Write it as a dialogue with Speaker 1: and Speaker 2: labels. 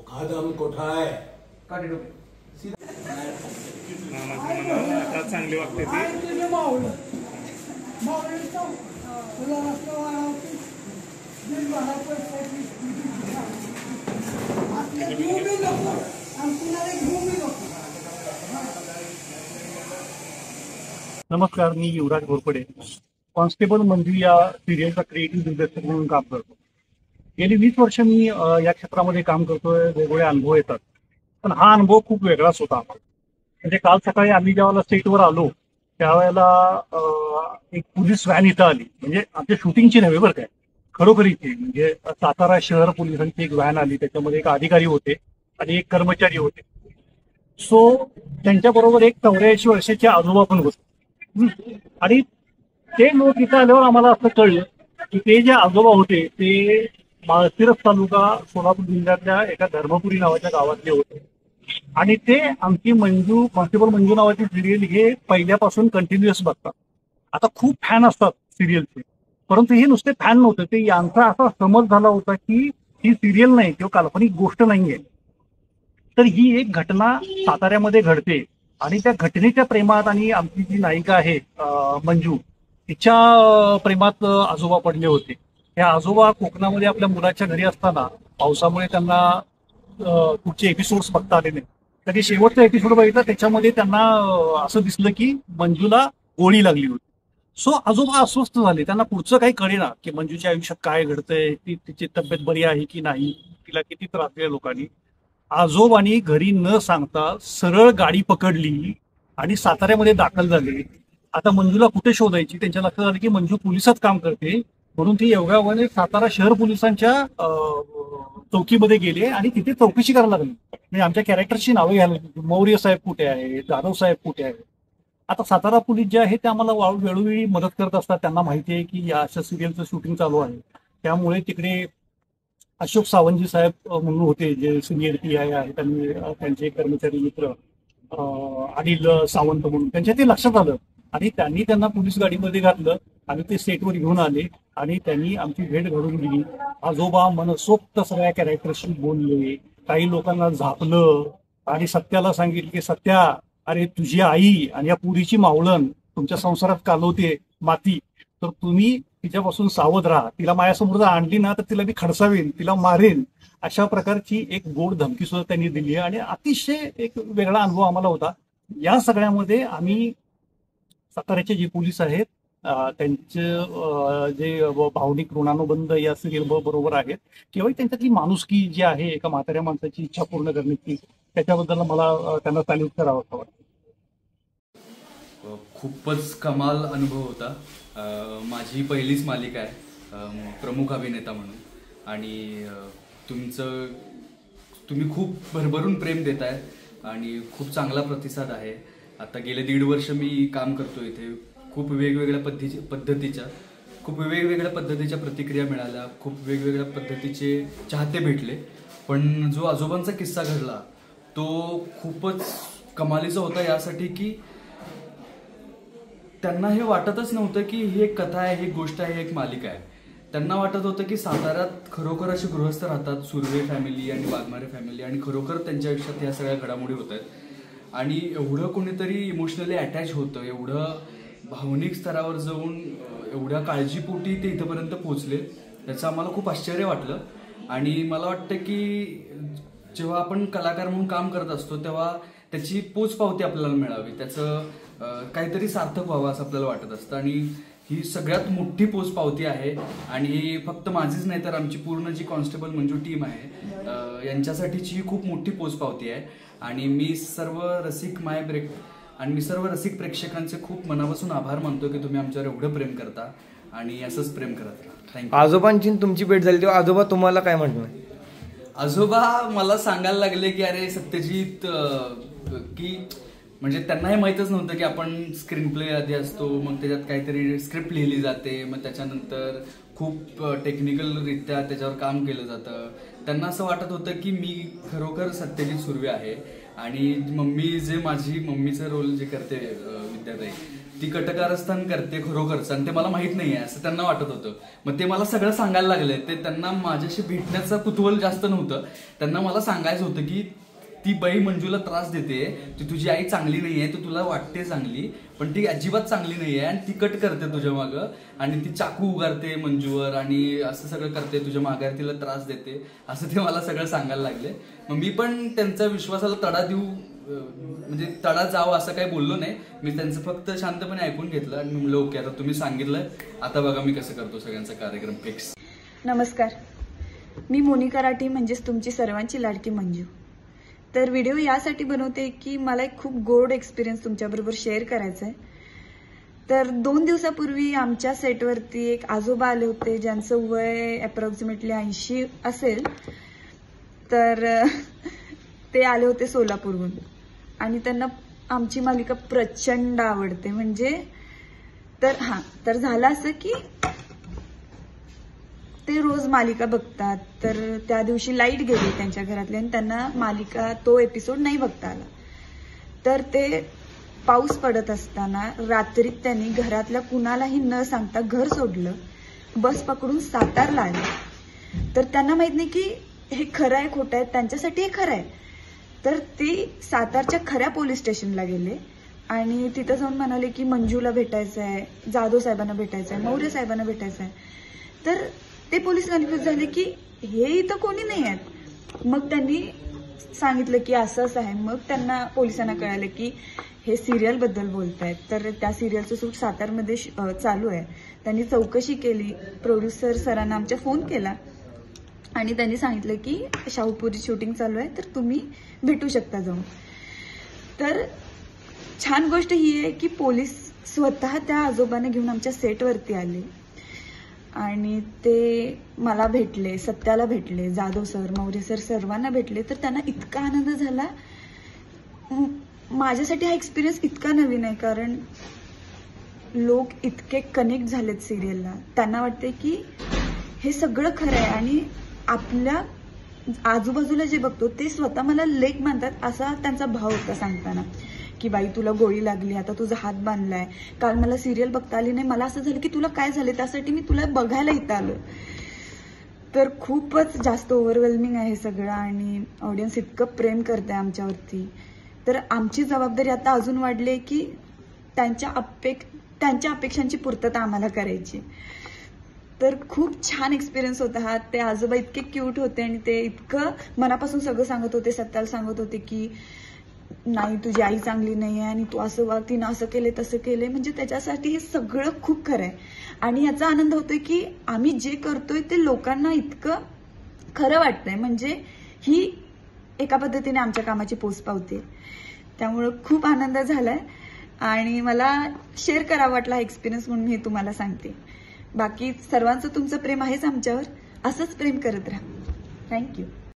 Speaker 1: मुखादम कोठाय
Speaker 2: काढे डोके
Speaker 3: आता चांगली वाटते ती
Speaker 4: नमस्कार, मी युवराज घोरपडे. कॉन्स्टेबल मंजू या सिरियलचा क्रिएटिव्ह दिग्दर्शक म्हणून काम करतो. गेली 20 वर्ष मी या क्षेत्रामध्ये काम करतोय. वेगवेगळे अनुभव येतात, पण हा अनुभव खूप वेगळाच होता आम्हाला. म्हणजे काल सकाळी आम्ही ज्यावेळेला सेटवर आलो त्यावेळेला एक पोलीस व्हॅन इथं आली. म्हणजे आमच्या शूटिंगची नव्हे बरं काय, खरोखरीची. म्हणजे सातारा शहर पोलिसांची एक व्हॅन आली. त्याच्यामध्ये एक अधिकारी होते आणि एक कर्मचारी होते. सो त्यांच्याबरोबर एक 84 वर्षाचे आजोबा पण होते. आणि ते लोक इथं आल्यावर आम्हाला असं कळलं की ते जे आजोबा होते ते माळशिरस तालुका सोलापूर जिल्ह्यातल्या एका धर्मपुरी नावाच्या गावातले होते. आणि ते आमची मंजू, कॉन्स्टेबल मंजू नावाची सिरियल हे पहिल्यापासून कंटिन्युअस बघतात. आता खूप फॅन असतात सिरियलचे, परंतु हे नुसते फॅन नव्हते. ते यांचा असा समज झाला होता की ही सिरियल नाही किंवा काल्पनिक गोष्ट नाहीये, तर ही एक घटना साताऱ्यामध्ये घडते. आणि त्या घटनेच्या प्रेमात आणि आमची जी नायिका आहे मंजू, तिच्या प्रेमात आजोबा पडले होते. हे आजोबा कोकणामध्ये आपल्या मुलाच्या घरी असताना पावसामुळे त्यांना पुढचे एपिसोड्स बघता आले नाही. तर शेवटचा एपिसोड बघितला, त्याच्यामध्ये त्यांना असं दिसलं की मंजूला गोळी लागली होती. सो आजोबा अस्वस्थ झाले. त्यांना पुढचं काही कळेना की मंजूच्या आयुष्यात काय घडतंय, तिची तब्येत बरी आहे की नाही, तिला किती त्रास दिला लोकांनी. आजोबांनी घरी न सांगता सरळ गाडी पकडली आणि साताऱ्यामध्ये दाखल झाले. आता मंजूला कुठे शोधायची, त्यांच्या लक्षात आलं की मंजू पोलिसात काम करते. म्हणून ती योगायोगाने सातारा शहर पोलिसांच्या चौकीमध्ये गेले आणि तिथे चौकशी करायला लागली. म्हणजे आमच्या कॅरेक्टरची नावं घ्यायला लागली. मौर्य साहेब कुठे आहे, जाधव साहेब कुठे आहे. आता सातारा पोलीस जे आहे ते आम्हाला वेळोवेळी मदत करत असतात. त्यांना माहिती आहे की या अशा सिरियलचं शूटिंग चालू आहे. त्यामुळे तिकडे अशोक सावंतजी साहेब म्हणून होते जे सिनियर PI आहे, त्यांचे कर्मचारी मित्र अनिल सावंत म्हणून, त्यांच्या ते लक्षात आलं आणि त्यांनी त्यांना पोलीस गाडीमध्ये घातलं आणि ते सेटवर घेऊन आले आणि त्यांनी आमची भेट घडवून दिली. आजोबा मनसोक्त सगळ्या कॅरेक्टरशी बोलले, काही लोकांना झापलं आणि सत्याला सांगितलं की सत्या, अरे तुझी आई आणि या पुरीची मावळण तुमच्या संसारात कालवते माती, तर तुम्ही तिच्यापासून सावध राहा. तिला माझ्यासमोर जर आणली ना तर तिला मी खडसावेन, तिला मारेन. अशा प्रकारची एक गोड धमकी सुद्धा त्यांनी दिली आणि अतिशय एक वेगळा अनुभव आम्हाला होता. या सगळ्यामध्ये आम्ही साताऱ्याचे जे पोलीस आहेत त्यांचे जे भावनिक ऋणानुबंध या सिरियल बरोबर आहेत, किंवा त्यांच्यातली माणुसकी जी आहे एका म्हाताऱ्या माणसाची इच्छा पूर्ण करण्याची, त्याच्याबद्दल मला त्यांना सॅल्यूट करावं असं वाटतं.
Speaker 5: खूपच कमाल अनुभव होता. माझी पहिलीच मालिका आहे प्रमुख अभिनेता म्हणून, आणि तुम्ही खूप भरभरून प्रेम देताय आणि खूप चांगला प्रतिसाद आहे. आता गेले 1.5 वर्ष मी काम करतो इथे. खूप वेगवेगळ्या पद्धतीच्या प्रतिक्रिया मिळाल्या, खूप वेगवेगळ्या पद्धतीचे चाहते भेटले. पण जो आजोबांचा किस्सा घडला तो खूपच कमालीचा होता, यासाठी की त्यांना हे वाटतच नव्हतं की ही एक कथा आहे, ही गोष्ट आहे, एक मालिका आहे. त्यांना वाटत होतं की साताऱ्यात खरोखर असे गृहस्थ राहतात, सुर्वे फॅमिली आणि वाघमारे फॅमिली, आणि खरोखर त्यांच्या आयुष्यात ह्या सगळ्या घडामोडी होत आहेत. आणि एवढं कोणीतरी इमोशनली अटॅच होतं, एवढं भावनिक स्तरावर जाऊन एवढ्या काळजीपोटी ते इथंपर्यंत पोहोचले, त्याचं आम्हाला खूप आश्चर्य वाटलं. आणि मला वाटतं की जेव्हा आपण कलाकार म्हणून काम करत असतो तेव्हा त्याची पोचपावती आपल्याला मिळावी, त्याचं काहीतरी सार्थक व्हावं असं आपल्याला वाटत असतं. आणि ही सगळ्यात मोठी पोचपावती आहे. आणि फक्त माझीच नाही तर आमची पूर्ण जी कॉन्स्टेबल मंजू टीम आहे यांच्यासाठीची ही खूप मोठी पोचपावती आहे. आणि मी सर्व रसिक प्रेक्षकांचे खूप मनापासून आभार मानतो की तुम्ही आमच्यावर एवढं प्रेम करता आणि असंच प्रेम करत राहा. थँक्यू.
Speaker 2: आजोबांची तुमची भेट झाली तेव्हा आजोबा तुम्हाला काय म्हटलं?
Speaker 5: आजोबा मला सांगायला लागले की अरे सत्यजित, की म्हणजे त्यांना हे माहीतच नव्हतं की आपण स्क्रीन प्ले आधी असतो, मग त्याच्यात काहीतरी स्क्रिप्ट लिहिली जाते, मग त्याच्यानंतर खूप टेक्निकलरित्या त्याच्यावर काम केलं जातं, त्यांना असं वाटत होतं की मी खरोखर सत्यजित सुर्वे आहे आणि मम्मी जे माझी मम्मीचं रोल जे करते विद्याताई, ती कटकारस्थान करते खरोखरच आणि ते मला माहित नाहीये असं त्यांना वाटत होतं. मग ते मला सगळं सांगायला लागले. ते त्यांना माझ्याशी भेटण्याचं कुतूहल जास्त नव्हतं, त्यांना मला सांगायचं होतं की ती बाई मंजूला त्रास देते, ती तुझी आई चांगली नाहीये, तू तुला वाटते चांगली पण ती अजिबात चांगली नाहीये आणि ती कट करते तुझ्या मागं आणि ती चाकू उगारते मंजूवर आणि असं सगळं करते तुझ्या मागावर, तिला त्रास देते, असं ते मला सगळं सांगायला लागले. मग मी पण त्यांच्या विश्वासाला तडा देऊ म्हणजे तडा जावं असं काही बोललो नाही. मी त्यांचं फक्त शांतपणे ऐकून घेतलं आणि मी म्हणलं ओके आता तुम्ही सांगितलं, आता बघा मी कसं करतो सगळ्यांचा कार्यक्रम फिक्स.
Speaker 1: नमस्कार, मी मोनिका राठी म्हणजेच तुमची सर्वांची लाडकी मंजू. तर व्हिडिओ यासाठी बनवते की मला एक खूप गोड एक्सपिरियन्स तुमच्याबरोबर शेअर करायचा आहे. तर 2 दिवसापूर्वी आमच्या सेटवरती एक आजोबा आले होते ज्यांचं वय अप्रॉक्सिमेटली 80 असेल. तर ते आले होते सोलापूरहून आणि त्यांना आमची मालिका प्रचंड आवडते. म्हणजे तर झालं असं की ते रोज मालिका बघतात. तर त्या दिवशी लाईट गेली त्यांच्या घरातली आणि त्यांना मालिका तो एपिसोड नाही बघता आला. तर ते पाऊस पडत असताना रात्री त्यांनी घरातल्या कुणालाही न सांगता घर सोडलं, बस पकडून सातारला आले. तर त्यांना माहित नाही की हे खरं आहे खोटं आहे, त्यांच्यासाठी हे खरं आहे. तर ते सातारच्या खऱ्या पोलीस स्टेशनला गेले आणि तिथं जाऊन म्हणाले की मंजूला भेटायचं आहे, जाधव साहेबांना भेटायचं आहे, मौर्य साहेबांना भेटायचं आहे. तर ते पोलीस कन्फ्युज झाले की हे इथं कोणी नाही आहेत. मग त्यांनी सांगितलं की असं असं आहे. मग त्यांना पोलिसांना कळालं की हे सिरियल बद्दल बोलतायत. तर त्या सिरियलचं शूट सातारमध्ये चालू आहे. त्यांनी चौकशी केली, प्रोड्युसर सरांना आमच्या फोन केला आणि त्यांनी सांगितलं की शाहूपुरी शूटिंग चालू आहे तर तुम्ही भेटू शकता जाऊन. तर छान गोष्ट ही आहे की पोलीस स्वतः त्या आजोबांना घेऊन आमच्या सेटवरती आले आणि ते मला भेटले, सत्याला भेटले, जाधव सर, मौर्य सर सर्वांना भेटले. तर त्यांना इतका आनंद झाला. माझ्यासाठी हा एक्सपिरियन्स इतका नवीन आहे कारण लोक इतके कनेक्ट झालेत सिरियलला. त्यांना वाटते की हे सगळं खरं आहे आणि आपल्या आजूबाजूला जे बघतो ते स्वतः मला लेक मानतात असा त्यांचा भाव होता सांगताना की बाई तुला गोळी लागली, आता तुझा हात बांधलाय, काल मला सिरियल बघता आली नाही, मला असं झालं की तुला काय झालं त्यासाठी मी तुला बघायला इथं आलो. तर खूपच जास्त ओव्हरवेल्मिंग आहे सगळं आणि ऑडियन्स इतकं प्रेम करते आमच्यावरती. तर आमची जबाबदारी आता अजून वाढली की त्यांच्या अपेक्षांची पूर्तता आम्हाला करायची. तर खूप छान एक्सपिरियन्स होता हा. ते आजोबा इतके क्यूट होते आणि ते इतकं मनापासून सगळं सांगत होते. सत्याला सांगत होते की नाही तुझी आई चांगली नाही आहे आणि तू असं वाग, तिनं असं केले तसं केले. म्हणजे त्याच्यासाठी हे सगळं खूप खरं आहे आणि याचा आनंद होतोय की आम्ही जे करतोय ते लोकांना इतकं खरं वाटतंय. म्हणजे ही एका पद्धतीने आमच्या कामाची पोचपावती. त्यामुळं खूप आनंद झालाय आणि मला शेअर करावा वाटला हा एक्सपिरियन्स म्हणून हे तुम्हाला सांगते. बाकी सर्वांचं तुमचं प्रेम आहेच आमच्यावर, असंच प्रेम करत राहा. थँक्यू.